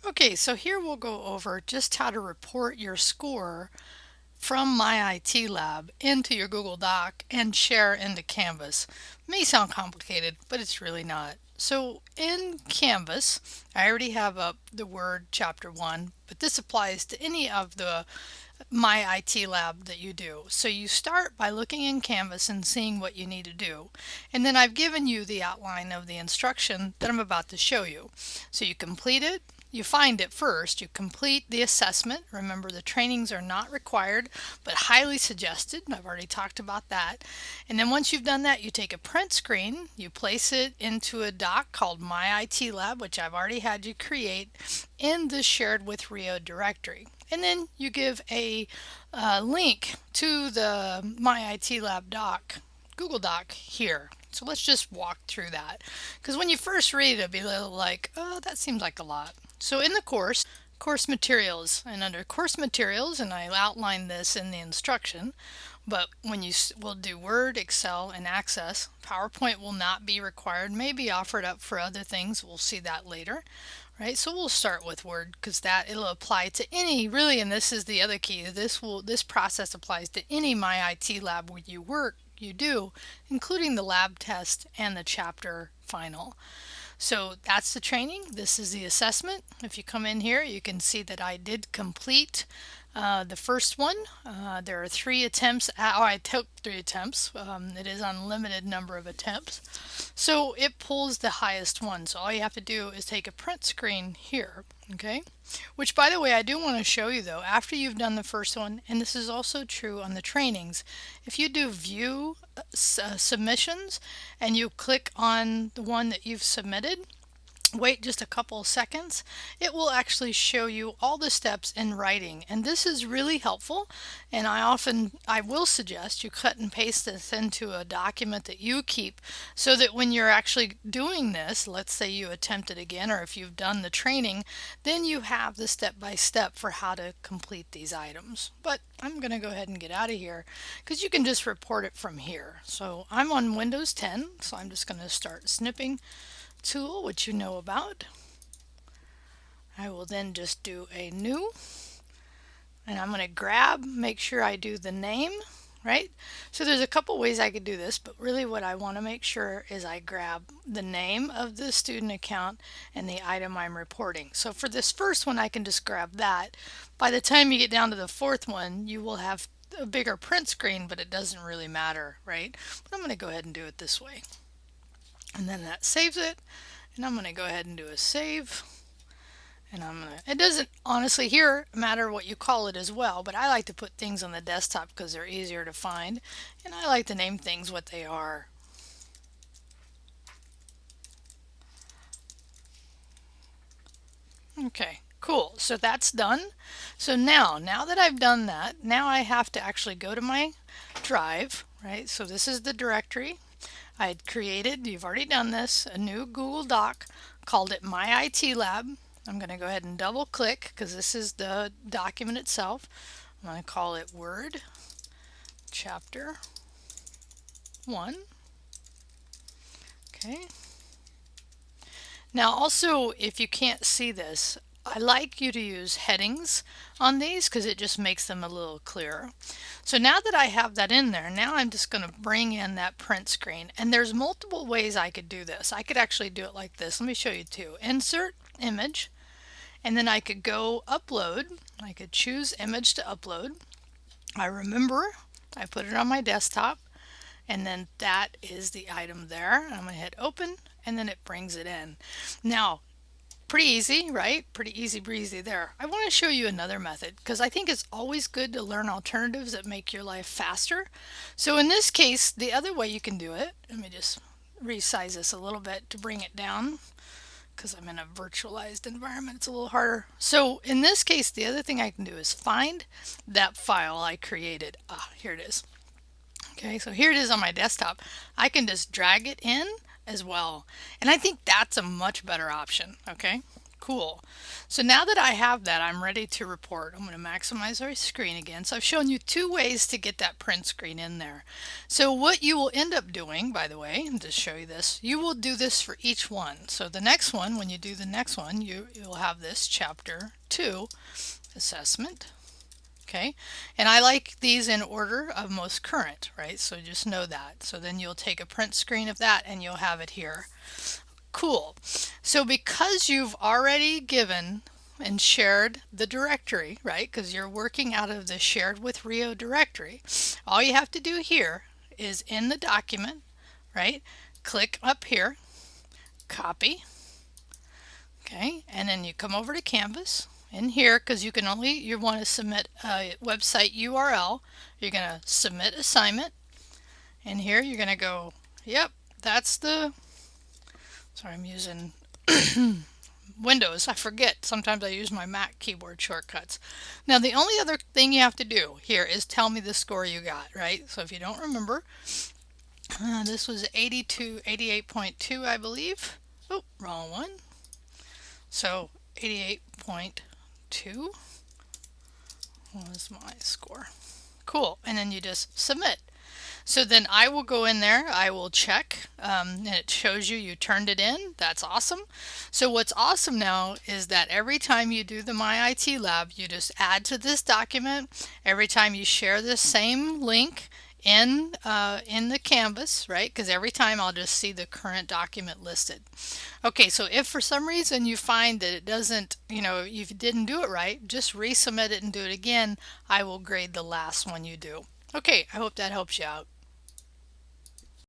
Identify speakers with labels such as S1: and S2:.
S1: Okay, so here we'll go over just how to report your score from MyITLab into your Google Doc and share into Canvas. May sound complicated, but it's really not. So in Canvas, I already have up the Word Chapter 1, but this applies to any of the MyITLab that you do. So you start by looking in Canvas and seeing what you need to do. And then I've given you the outline of the instruction that I'm about to show you. So you complete it. You find it first, you complete the assessment. Remember, the trainings are not required, but highly suggested. I've already talked about that. And then once you've done that, you take a print screen, you place it into a doc called MyITLab, which I've already had you create in the Shared with Rio directory. And then you give a link to the MyITLab doc, Google Doc here. So let's just walk through that. Because when you first read it, it'll be a little like, oh, that seems like a lot. So in the course materials, and under course materials, and I outline this in the instruction, but when you will do Word, Excel, and Access, PowerPoint will not be required, may be offered up for other things. We'll see that later. Right, so we'll start with Word because that it'll apply to any really, and this is the other key. This process applies to any MyITLab where you do, including the lab test and the chapter final. So that's the training. This is the assessment. If you come in here, you can see that I did complete the first one. There are 3 attempts. I took 3 attempts. It is unlimited number of attempts. So it pulls the highest one. So all you have to do is take a print screen here. Okay. Which, by the way, I do want to show you though, after you've done the first one, and this is also true on the trainings, if you do view submissions and you click on the one that you've submitted, wait just a couple of seconds, it will actually show you all the steps in writing, and this is really helpful. And I will suggest you cut and paste this into a document that you keep so that when you're actually doing this, let's say you attempt it again, or if you've done the training, then you have the step-by-step for how to complete these items. But I'm going to go ahead and get out of here because you can just report it from here. So I'm on Windows 10, so I'm just going to start snipping tool, which you know about. I will then just do a new, and I'm going to make sure I do the name, right? So there's a couple ways I could do this, but really what I want to make sure is I grab the name of the student account and the item I'm reporting. So for this first one, I can just grab that. By the time you get down to the 4th one, you will have a bigger print screen, but it doesn't really matter, right? But I'm going to go ahead and do it this way. And then that saves it, and I'm going to go ahead and do a save. And it doesn't honestly here matter what you call it as well, but I like to put things on the desktop because they're easier to find, and I like to name things what they are. Okay, cool. So that's done. So now that I've done that, now I have to actually go to my drive, right? So this is the directory. I had created, you've already done this, a new Google Doc, called it MyITLab. I'm going to go ahead and double click because this is the document itself. I'm going to call it Word Chapter 1. Okay. Now also, if you can't see this, I like you to use headings on these because it just makes them a little clearer. So now that I have that in there, now I'm just going to bring in that print screen. And there's multiple ways I could do this. I could actually do it like this. Let me show you two. Insert image, and then I could go upload. I could choose image to upload. I remember I put it on my desktop, and then that is the item there. I'm going to hit open, and then it brings it in. Now, pretty easy, right? Pretty easy breezy there. I want to show you another method because I think it's always good to learn alternatives that make your life faster. So in this case, the other way you can do it, let me just resize this a little bit to bring it down because I'm in a virtualized environment. It's a little harder. So in this case, the other thing I can do is find that file I created. Here it is. Okay, so here it is on my desktop. I can just drag it in as well. And I think that's a much better option. Okay, Cool. So now that I have that, I'm ready to report. I'm going to maximize our screen again. So I've shown you two ways to get that print screen in there. So what you will end up doing, by the way, and to show you this, you will do this for each one. So the next one, when you do the next one, you'll have this chapter 2 assessment. Okay, and I like these in order of most current, right? So just know that. So then you'll take a print screen of that and you'll have it here. Cool. So because you've already given and shared the directory, right? Because you're working out of the shared with Rio directory. All you have to do here is in the document, right? Click up here, copy, okay? And then you come over to Canvas in here because you want to submit a website URL. You're going to submit assignment. And here you're going to go, yep, that's the sorry, I'm using Windows. I forget. Sometimes I use my Mac keyboard shortcuts. Now, the only other thing you have to do here is tell me the score you got, right? So if you don't remember, this was 88.2, I believe. Oh, wrong one. So 88.2 was my score. Cool. And then you just submit. So then I will go in there, I will check, and it shows you turned it in. That's awesome. So what's awesome now is that every time you do the MyITLab, you just add to this document. Every time you share this same link in the Canvas, right? Because every time I'll just see the current document listed. Okay, so if for some reason you find that it doesn't, if you didn't do it right, just resubmit it and do it again. I will grade the last one you do. Okay, I hope that helps you out.